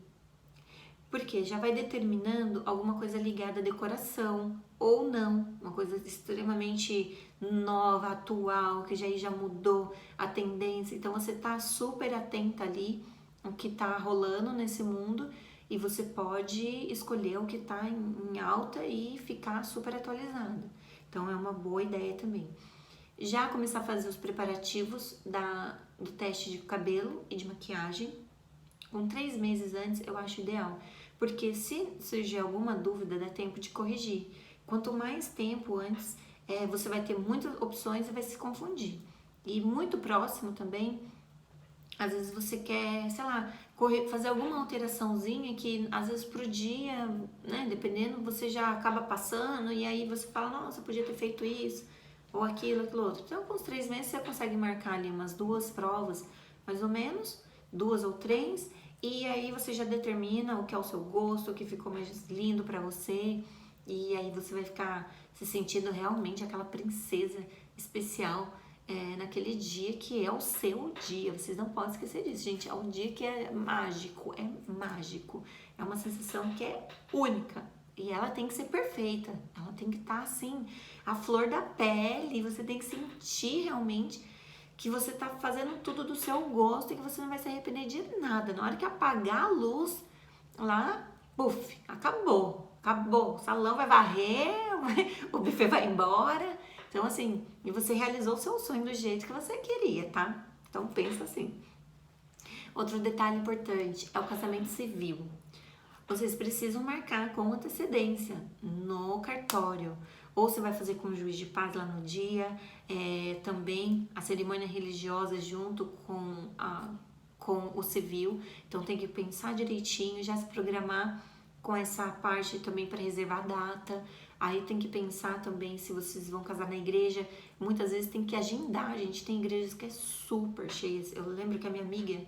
Porque já vai determinando alguma coisa ligada à decoração ou não, uma coisa extremamente nova, atual, que já mudou a tendência. Então você tá super atenta ali ao que tá rolando nesse mundo e você pode escolher o que tá em alta e ficar super atualizado. Então é uma boa ideia também. Já começar a fazer os preparativos do teste de cabelo e de maquiagem. Com 3 meses antes, eu acho ideal. Porque se surgir alguma dúvida, dá tempo de corrigir. Quanto mais tempo antes, você vai ter muitas opções e vai se confundir. E muito próximo também, às vezes você quer, sei lá, fazer alguma alteraçãozinha que às vezes pro dia, né, dependendo, você já acaba passando e aí você fala, nossa, podia ter feito isso, ou aquilo, aquilo outro. Então, com os 3 meses você consegue marcar ali umas 2 provas, mais ou menos, 2 ou 3, e aí você já determina o que é o seu gosto, o que ficou mais lindo pra você, e aí você vai ficar se sentindo realmente aquela princesa especial naquele dia que é o seu dia. Vocês não podem esquecer disso, gente. É um dia que é mágico, é uma sensação que é única. E ela tem que ser perfeita, ela tem que estar assim, a flor da pele, você tem que sentir realmente que você tá fazendo tudo do seu gosto e que você não vai se arrepender de nada. Na hora que apagar a luz, lá, puf, acabou. O salão vai varrer, o buffet vai embora. Então, assim, e você realizou o seu sonho do jeito que você queria, tá? Então, pensa assim. Outro detalhe importante é o casamento civil. Vocês precisam marcar com antecedência no cartório. Ou você vai fazer com o juiz de paz lá no dia, também a cerimônia religiosa junto com o civil. Então tem que pensar direitinho, já se programar com essa parte também para reservar a data. Aí tem que pensar também se vocês vão casar na igreja. Muitas vezes tem que agendar, gente. Tem igrejas que é super cheias. Eu lembro que a minha amiga,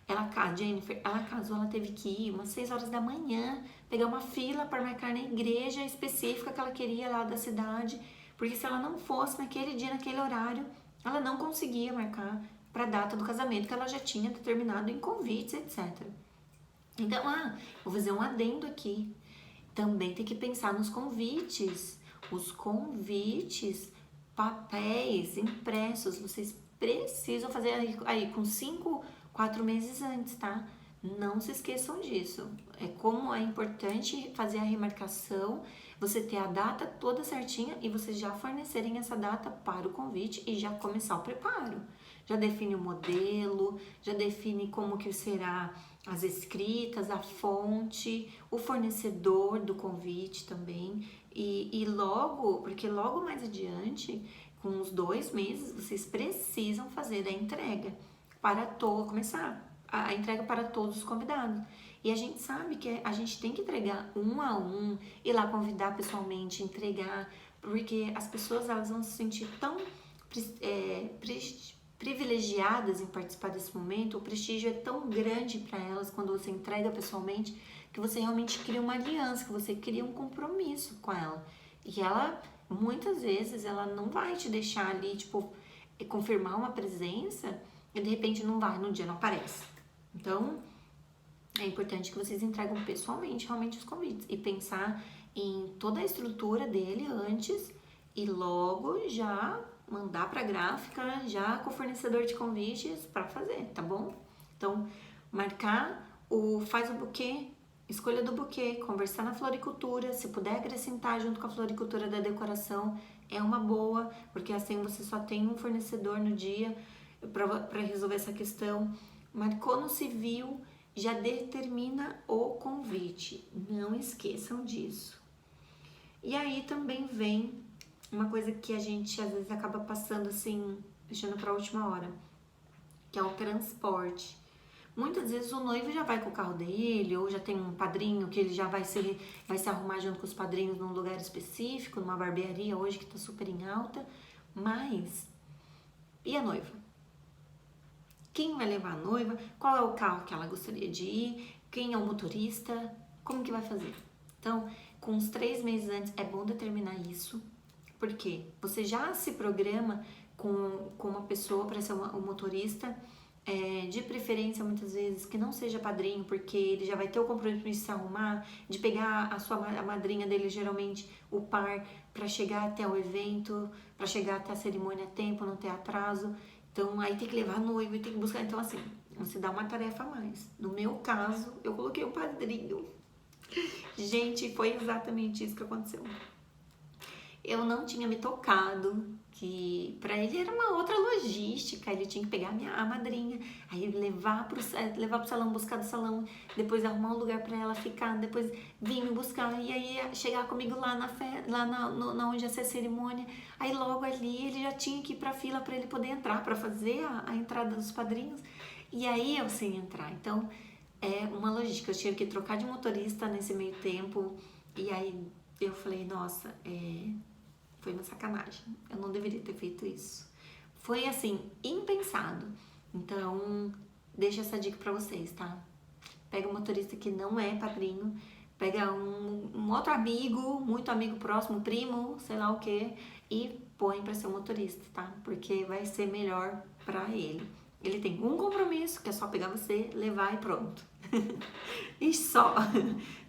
a Jennifer, ela casou, ela teve que ir umas 6 horas da manhã, pegar uma fila para marcar na igreja específica que ela queria lá da cidade, porque se ela não fosse naquele dia, naquele horário, ela não conseguia marcar para a data do casamento que ela já tinha determinado em convites, etc. Então, vou fazer um adendo aqui. Também tem que pensar nos convites. Os convites, papéis impressos, vocês precisam fazer aí com 4 meses antes, tá? Não se esqueçam disso. É como é importante fazer a remarcação, você ter a data toda certinha e vocês já fornecerem essa data para o convite e já começar o preparo. Já define o modelo, já define como que será as escritas, a fonte, o fornecedor do convite também. E logo, porque logo mais adiante, com uns 2 meses, vocês precisam fazer a entrega para começar a entrega para todos os convidados. E a gente sabe que a gente tem que entregar um a um, ir lá convidar pessoalmente, entregar, porque as pessoas elas vão se sentir tão privilegiadas em participar desse momento, o prestígio é tão grande para elas quando você entrega pessoalmente, que você realmente cria uma aliança, que você cria um compromisso com ela. E ela, muitas vezes, ela não vai te deixar ali, tipo, confirmar uma presença e de repente não vai, no dia não aparece. Então, é importante que vocês entregam pessoalmente realmente os convites e pensar em toda a estrutura dele antes e logo já mandar para a gráfica, já com o fornecedor de convites para fazer, tá bom? Então, faz o buquê, escolha do buquê, conversar na floricultura, se puder acrescentar junto com a floricultura da decoração, é uma boa, porque assim você só tem um fornecedor no dia para resolver essa questão. Marcou no civil, já determina o convite, não esqueçam disso. E aí também vem uma coisa que a gente às vezes acaba passando assim, deixando para a última hora, que é o transporte. Muitas vezes o noivo já vai com o carro dele, ou já tem um padrinho que ele já vai se arrumar junto com os padrinhos num lugar específico, numa barbearia hoje que tá super em alta. Mas, e a noiva? Quem vai levar a noiva? Qual é o carro que ela gostaria de ir? Quem é o motorista? Como que vai fazer? Então, com uns 3 meses antes, é bom determinar isso. Porque você já se programa com uma pessoa para ser um motorista, de preferência muitas vezes que não seja padrinho, porque ele já vai ter o compromisso de se arrumar, de pegar a madrinha dele, geralmente o par, para chegar até o evento, para chegar até a cerimônia a tempo, não ter atraso. Então aí tem que levar a noiva e tem que buscar. Então assim, você dá uma tarefa a mais. No meu caso, eu coloquei um padrinho. Gente, foi exatamente isso que aconteceu. Eu não tinha me tocado que para ele era uma outra logística, ele tinha que pegar a madrinha, aí levar pro salão, buscar do salão, depois arrumar um lugar para ela ficar, depois vir me buscar e aí chegar comigo lá na onde ia ser a cerimônia. Aí logo ali ele já tinha que ir para fila para ele poder entrar, para fazer a entrada dos padrinhos. E aí eu sem entrar. Então é uma logística, eu tive que trocar de motorista nesse meio tempo. E aí eu falei, nossa, foi uma sacanagem, eu não deveria ter feito isso. Foi assim, impensado. Então, deixa essa dica pra vocês, tá? Pega um motorista que não é padrinho, pega um outro amigo, muito amigo próximo, primo, sei lá o que, e põe pra ser um motorista, tá? Porque vai ser melhor pra ele. Ele tem um compromisso, que é só pegar você, levar e pronto. E só.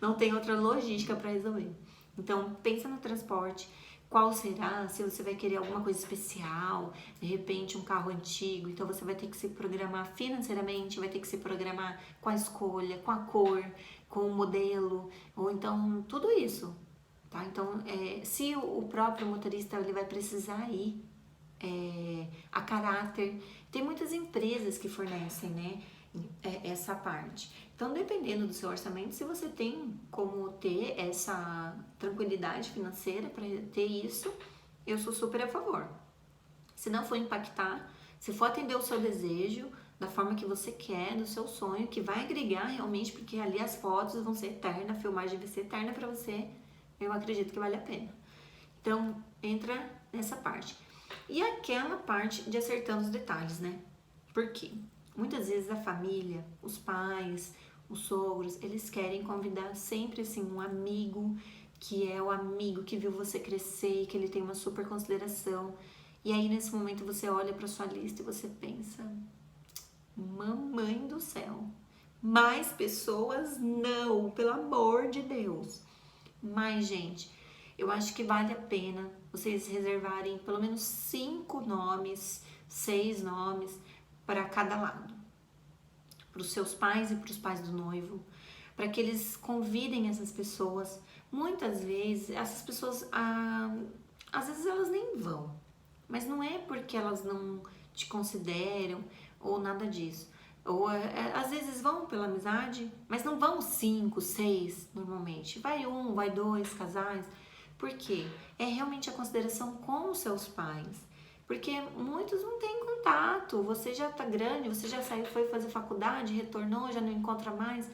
Não tem outra logística pra resolver. Então, pensa no transporte. Qual será? Se você vai querer alguma coisa especial, de repente um carro antigo, então você vai ter que se programar financeiramente, vai ter que se programar com a escolha, com a cor, com o modelo, ou então tudo isso, tá? Então, se o próprio motorista ele vai precisar ir a caráter, tem muitas empresas que fornecem, né, essa parte. Então, dependendo do seu orçamento, se você tem como ter essa tranquilidade financeira para ter isso, eu sou super a favor. Se não for impactar, se for atender o seu desejo, da forma que você quer, do seu sonho, que vai agregar realmente, porque ali as fotos vão ser eternas, a filmagem vai ser eterna para você, eu acredito que vale a pena. Então, entra nessa parte. E aquela parte de acertando os detalhes, né? Por quê? Muitas vezes a família, os pais, os sogros, eles querem convidar sempre assim um amigo, que é o amigo que viu você crescer e que ele tem uma super consideração. E aí nesse momento você olha para sua lista e você pensa, mamãe do céu, mais pessoas não, pelo amor de Deus. Mas, gente, eu acho que vale a pena vocês reservarem pelo menos 5 nomes, 6 nomes para cada lado. Para os seus pais e para os pais do noivo, para que eles convidem essas pessoas. Muitas vezes, essas pessoas, às vezes elas nem vão, mas não é porque elas não te consideram ou nada disso. Ou às vezes vão pela amizade, mas não vão 5, 6 normalmente. Vai 1, vai 2 casais. Por quê? É realmente a consideração com os seus pais. Porque muitos não têm contato, você já tá grande, você já saiu, foi fazer faculdade, retornou, já não encontra mais.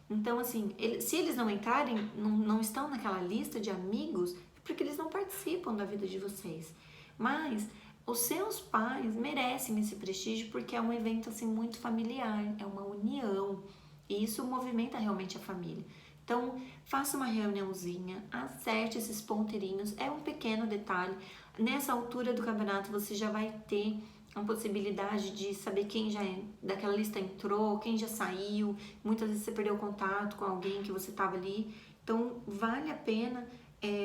Então, assim, se eles não entrarem, não estão naquela lista de amigos, é porque eles não participam da vida de vocês. Mas os seus pais merecem esse prestígio porque é um evento, assim, muito familiar, é uma união. E isso movimenta realmente a família. Então, faça uma reuniãozinha, acerte esses ponteirinhos, é um pequeno detalhe. Nessa altura do campeonato, você já vai ter a possibilidade de saber quem já daquela lista entrou, quem já saiu. Muitas vezes você perdeu contato com alguém que você estava ali. Então, vale a pena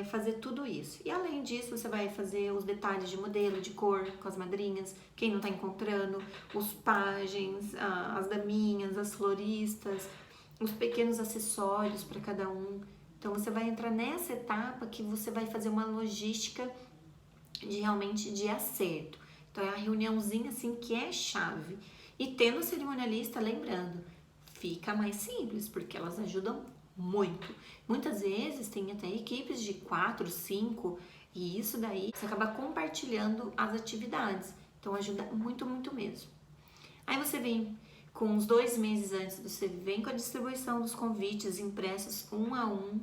fazer tudo isso. E além disso, você vai fazer os detalhes de modelo, de cor, com as madrinhas, quem não está encontrando, os pajens, as daminhas, as floristas. os pequenos acessórios para cada um. Então você vai entrar nessa etapa que você vai fazer uma logística de realmente de acerto. Então é a reuniãozinha assim que é chave. E tendo a cerimonialista, lembrando, fica mais simples, porque elas ajudam muito. Muitas vezes tem até equipes de 4, 5, e isso daí você acaba compartilhando as atividades. Então ajuda muito, muito mesmo. Aí você vem com uns 2 meses antes, você vem com a distribuição dos convites impressos um a um.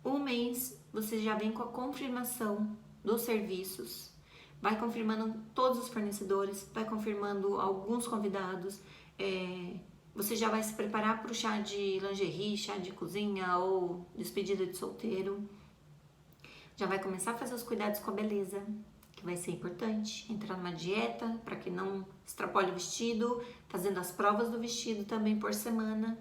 Um mês você já vem com a confirmação dos serviços, vai confirmando todos os fornecedores, vai confirmando alguns convidados, você já vai se preparar para o chá de lingerie, chá de cozinha ou despedida de solteiro, já vai começar a fazer os cuidados com a beleza, que vai ser importante, entrar numa dieta para que não extrapole o vestido, fazendo as provas do vestido também por semana.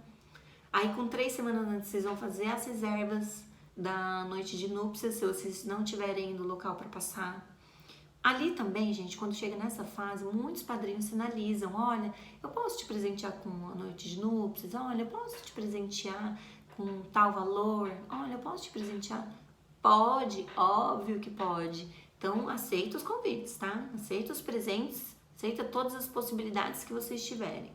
Aí com 3 semanas antes vocês vão fazer as reservas da noite de núpcias, se vocês não tiverem no local para passar. Ali também, gente, quando chega nessa fase, muitos padrinhos sinalizam, olha, eu posso te presentear com a noite de núpcias, olha, eu posso te presentear com tal valor, olha, eu posso te presentear. Pode, óbvio que pode. Então, aceita os convites, tá? Aceita os presentes, aceita todas as possibilidades que vocês tiverem.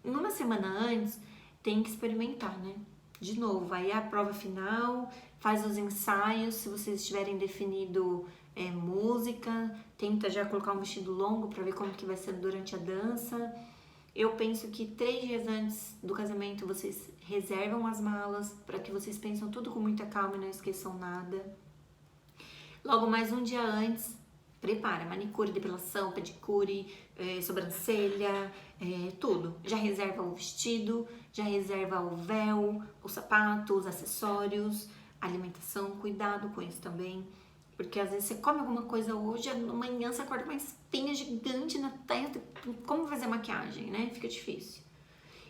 Uma semana antes, tem que experimentar, né? De novo, aí a prova final, faz os ensaios, se vocês tiverem definido música, tenta já colocar um vestido longo para ver como que vai ser durante a dança. Eu penso que 3 dias antes do casamento vocês reservam as malas para que vocês pensem tudo com muita calma e não esqueçam nada. Logo mais um dia antes, prepara manicure, depilação, pedicure, sobrancelha, tudo. Já reserva o vestido, já reserva o véu, o sapato, os acessórios, alimentação, cuidado com isso também. Porque às vezes você come alguma coisa hoje, amanhã você acorda com uma espinha gigante na testa. Como fazer maquiagem, né? Fica difícil.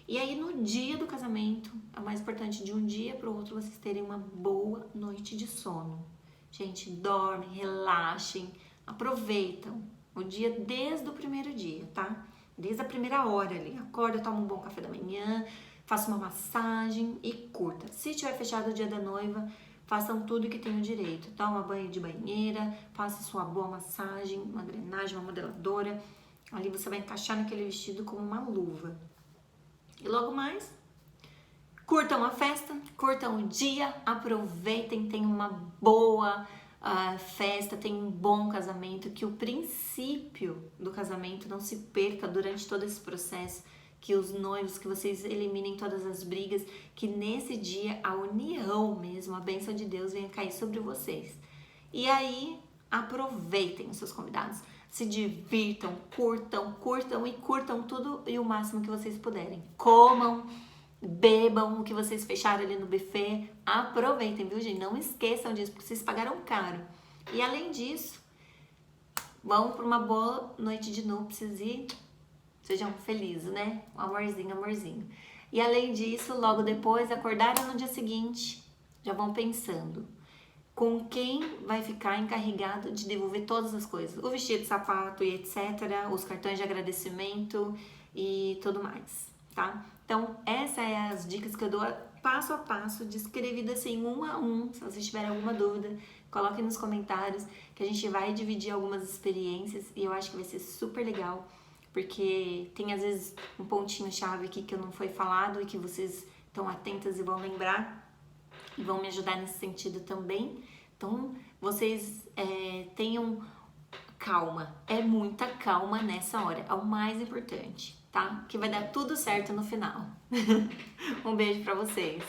E aí no dia do casamento, é o mais importante, de um dia para o outro, vocês terem uma boa noite de sono. Gente, dormem, relaxem, aproveitam o dia desde o primeiro dia, tá? Desde a primeira hora ali. Acorda, toma um bom café da manhã, faça uma massagem e curta. Se tiver fechado o dia da noiva, façam tudo que tenham direito. Toma banho de banheira, faça sua boa massagem, uma drenagem, uma modeladora. Ali você vai encaixar naquele vestido como uma luva. E logo mais, curtam a festa, curtam o dia, aproveitem, tenham uma boa festa, tenham um bom casamento, que o princípio do casamento não se perca durante todo esse processo, que os noivos, que vocês eliminem todas as brigas, que nesse dia a união mesmo, a bênção de Deus venha cair sobre vocês. E aí, aproveitem os seus convidados, se divirtam, curtam e curtam tudo e o máximo que vocês puderem. Comam, bebam o que vocês fecharam ali no buffet, aproveitem, viu, gente? Não esqueçam disso, porque vocês pagaram caro. E além disso, vão para uma boa noite de núpcias e sejam felizes, né? Amorzinho, amorzinho. E além disso, logo depois, acordaram no dia seguinte, já vão pensando com quem vai ficar encarregado de devolver todas as coisas. O vestido, sapato e etc. Os cartões de agradecimento e tudo mais, tá? Então, essas são as dicas que eu dou passo a passo, descrevidas assim, um a um. Se vocês tiverem alguma dúvida, coloquem nos comentários, que a gente vai dividir algumas experiências e eu acho que vai ser super legal, porque tem às vezes um pontinho-chave aqui que não foi falado e que vocês estão atentas e vão lembrar e vão me ajudar nesse sentido também. Então, vocês tenham calma, é muita calma nessa hora, é o mais importante, tá? Que vai dar tudo certo no final. Um beijo pra vocês.